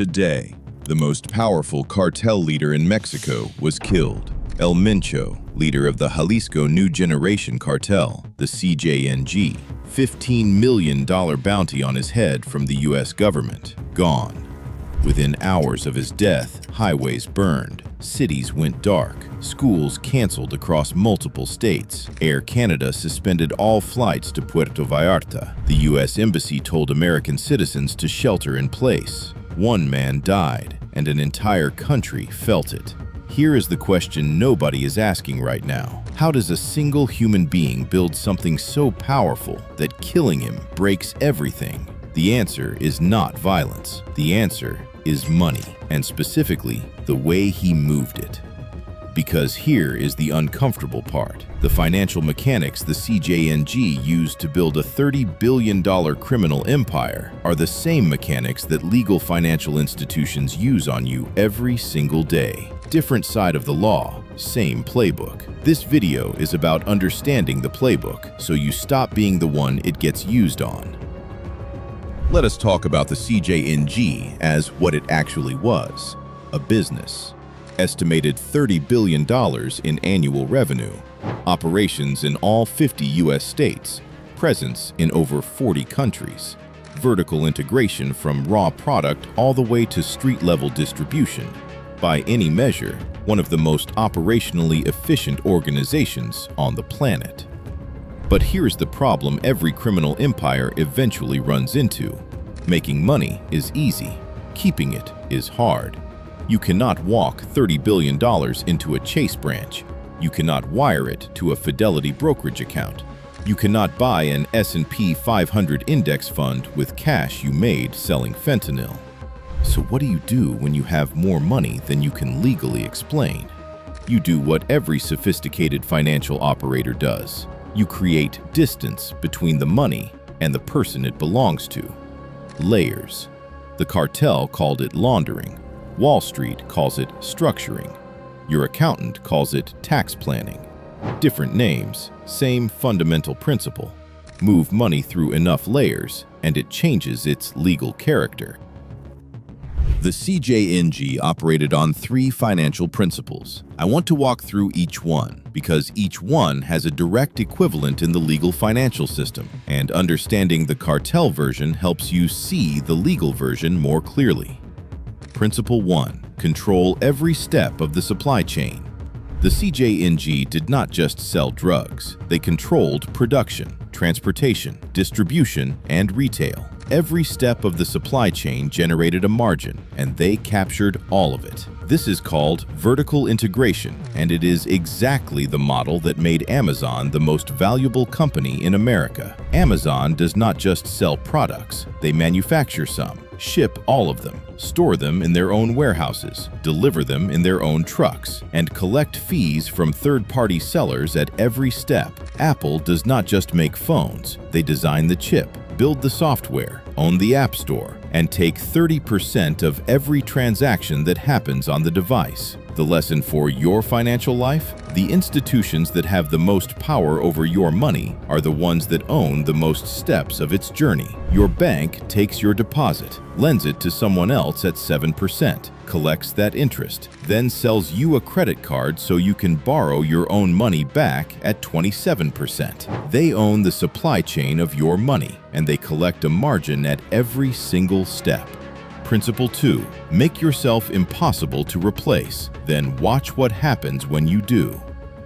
Today, the most powerful cartel leader in Mexico was killed. El Mencho, leader of the Jalisco New Generation Cartel, the CJNG, $15 million bounty on his head from the U.S. government, gone. Within hours of his death, highways burned, cities went dark, schools canceled across multiple states. Air Canada suspended all flights to Puerto Vallarta. The U.S. Embassy told American citizens to shelter in place. One man died, and an entire country felt it. Here is the question nobody is asking right now. How does a single human being build something so powerful that killing him breaks everything? The answer is not violence. The answer is money, and specifically, the way he moved it. Because here is the uncomfortable part. The financial mechanics the CJNG used to build a $30 billion criminal empire are the same mechanics that legal financial institutions use on you every single day. Different side of the law, same playbook. This video is about understanding the playbook so you stop being the one it gets used on. Let us talk about the CJNG as what it actually was, a business. Estimated $30 billion in annual revenue, operations in all 50 U.S. states, presence in over 40 countries, vertical integration from raw product all the way to street-level distribution. By any measure, one of the most operationally efficient organizations on the planet. But here's the problem every criminal empire eventually runs into. Making money is easy. Keeping it is hard. You cannot walk $30 billion into a Chase branch. You cannot wire it to a Fidelity brokerage account. You cannot buy an S&P 500 index fund with cash you made selling fentanyl. So what do you do when you have more money than you can legally explain? You do what every sophisticated financial operator does. You create distance between the money and the person it belongs to. Layers. The cartel called it laundering. Wall Street calls it structuring. Your accountant calls it tax planning. Different names, same fundamental principle. Move money through enough layers, and it changes its legal character. The CJNG operated on 3 financial principles. I want to walk through each one because each one has a direct equivalent in the legal financial system, and understanding the cartel version helps you see the legal version more clearly. Principle 1. Control every step of the supply chain. The CJNG did not just sell drugs. They controlled production, transportation, distribution, and retail. Every step of the supply chain generated a margin, and they captured all of it. This is called vertical integration, and it is exactly the model that made Amazon the most valuable company in America. Amazon does not just sell products. They manufacture some, ship all of them, store them in their own warehouses, deliver them in their own trucks, and collect fees from third-party sellers at every step. Apple does not just make phones. They design the chip, build the software, own the App Store, and take 30% of every transaction that happens on the device. The lesson for your financial life? The institutions that have the most power over your money are the ones that own the most steps of its journey. Your bank takes your deposit, lends it to someone else at 7%, collects that interest, then sells you a credit card so you can borrow your own money back at 27%. They own the supply chain of your money, and they collect a margin at every single step. Principle 2. Make yourself impossible to replace, then watch what happens when you do.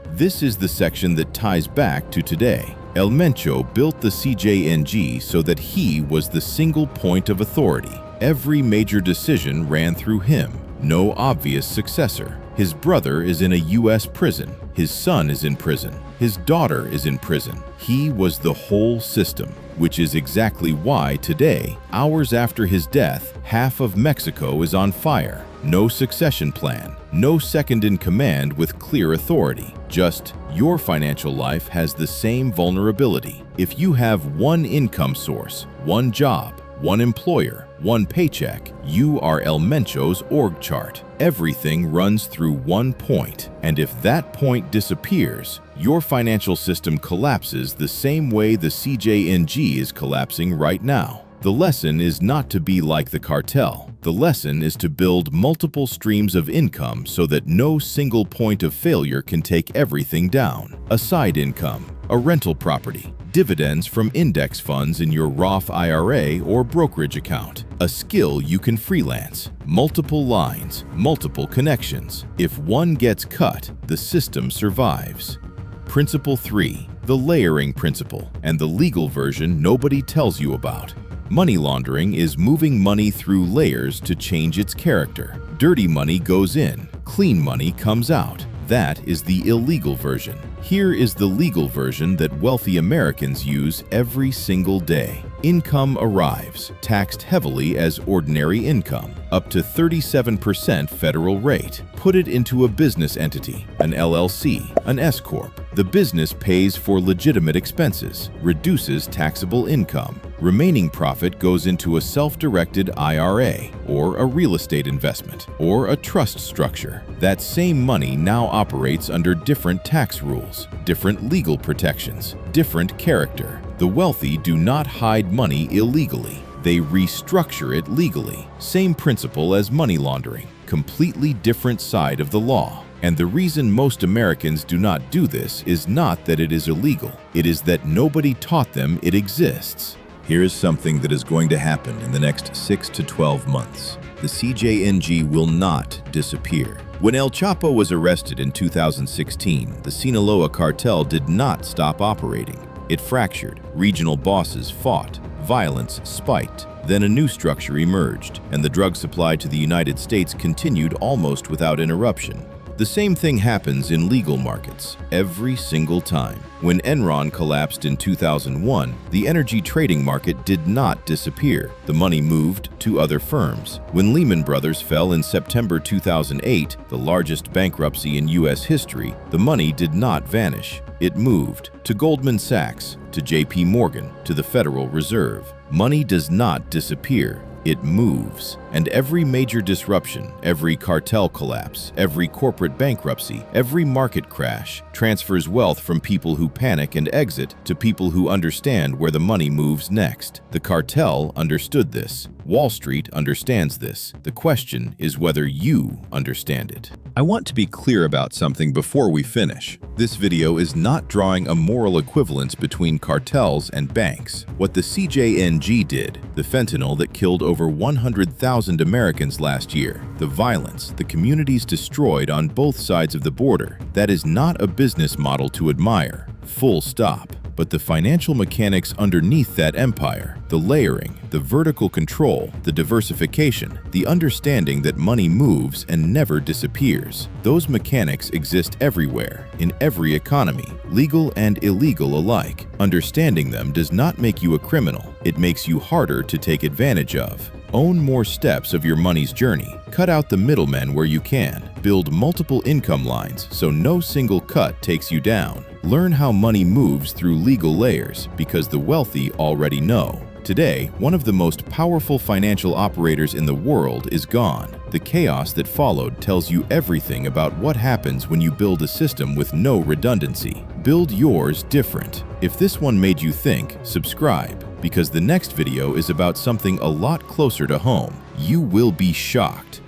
This is the section that ties back to today. El Mencho built the CJNG so that he was the single point of authority. Every major decision ran through him. No obvious successor. His brother is in a U.S. prison. His son is in prison. His daughter is in prison. He was the whole system, which is exactly why today, hours after his death, half of Mexico is on fire. No succession plan, no second in command with clear authority. Just your financial life has the same vulnerability. If you have one income source, one job, one employer, one paycheck, you are El Mencho's org chart. Everything runs through one point, and if that point disappears, your financial system collapses the same way the CJNG is collapsing right now. The lesson is not to be like the cartel. The lesson is to build multiple streams of income so that no single point of failure can take everything down. A side income, a rental property, dividends from index funds in your Roth IRA or brokerage account, a skill you can freelance, multiple lines, multiple connections. If one gets cut, the system survives. Principle 3, the layering principle, and the legal version nobody tells you about. Money laundering is moving money through layers to change its character. Dirty money goes in, clean money comes out. That is the illegal version. Here is the legal version that wealthy Americans use every single day. Income arrives, taxed heavily as ordinary income, up to 37% federal rate. Put it into a business entity, an LLC, an S-corp. The business pays for legitimate expenses, reduces taxable income. Remaining profit goes into a self-directed IRA, or a real estate investment, or a trust structure. That same money now operates under different tax rules, different legal protections, different character. The wealthy do not hide money illegally. They restructure it legally. Same principle as money laundering, completely different side of the law. And the reason most Americans do not do this is not that it is illegal. It is that nobody taught them it exists. Here is something that is going to happen in the next 6 to 12 months. The CJNG will not disappear. When El Chapo was arrested in 2016, the Sinaloa cartel did not stop operating. It fractured, regional bosses fought, violence spiked. Then a new structure emerged, and the drug supply to the United States continued almost without interruption. The same thing happens in legal markets every single time. When Enron collapsed in 2001, the energy trading market did not disappear. The money moved to other firms. When Lehman Brothers fell in September 2008, the largest bankruptcy in U.S. history, the money did not vanish. It moved to Goldman Sachs, to JP Morgan, to the Federal Reserve. Money does not disappear. It moves. And every major disruption, every cartel collapse, every corporate bankruptcy, every market crash transfers wealth from people who panic and exit to people who understand where the money moves next. The cartel understood this. Wall Street understands this. The question is whether you understand it. I want to be clear about something before we finish. This video is not drawing a moral equivalence between cartels and banks. What the CJNG did, the fentanyl that killed over 100,000 Americans last year, the violence, the communities destroyed on both sides of the border, that is not a business model to admire. Full stop. But the financial mechanics underneath that empire, the layering, the vertical control, the diversification, the understanding that money moves and never disappears, those mechanics exist everywhere, in every economy, legal and illegal alike. Understanding them does not make you a criminal. It makes you harder to take advantage of. Own more steps of your money's journey. Cut out the middlemen where you can. Build multiple income lines so no single cut takes you down. Learn how money moves through legal layers because the wealthy already know. Today, one of the most powerful financial operators in the world is gone. The chaos that followed tells you everything about what happens when you build a system with no redundancy. Build yours different. If this one made you think, subscribe, because the next video is about something a lot closer to home. You will be shocked.